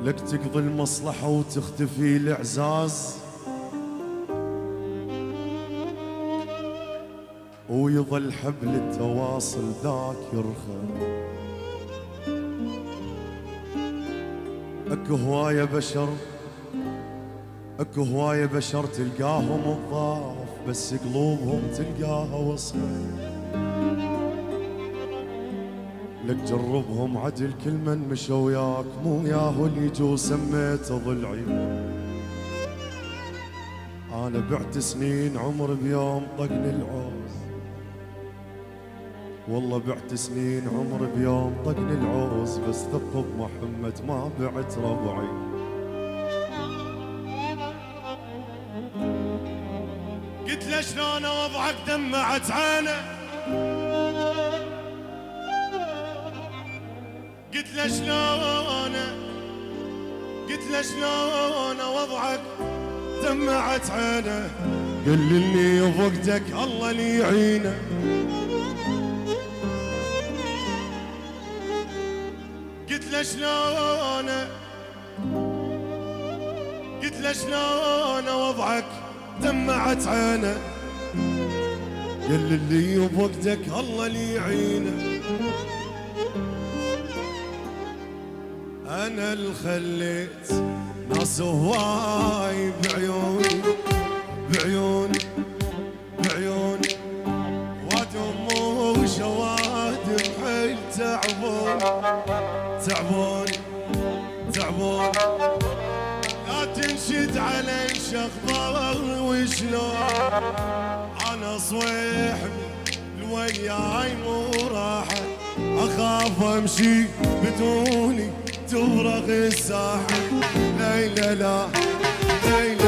لك تقضي المصلحة وتختفي الإعزاز، ويظل حبل التواصل ذاك يرخى. اكو هواية بشر، اكو هواية بشر تلقاهم نظاف بس قلوبهم تلقاها وسخة. لك جربهم عدل كل من مشى وياك، مو ياهو اللي جو سميته ضلعي. انا بعت سنين عمر بيوم طقني العوز، والله بعت سنين عمر بيوم طقني العوز، بس ثق بمحمد ما بعت ربعي. قلت له شلون وضعك دمعت عينه، قلت له شلون، قلت له شلون وضعك دمعت عينه. قال لي اللي فقدك الله لي يعينه. قلت له شلون، قلت له شلون وضعك دمعت عينه. قال لي اللي فقدك الله لي يعينه. انا اللي خليت ناس هواي بعيوني، بعيوني، بعيوني، وادم وشواد بحيل تعبون، تعبون، تعبون. لا تنشد علي شخبر وشلون، انا صويحني الوياي مو راحة، اخاف امشي بدوني تفرغ الساحة. ليلى لا ليلى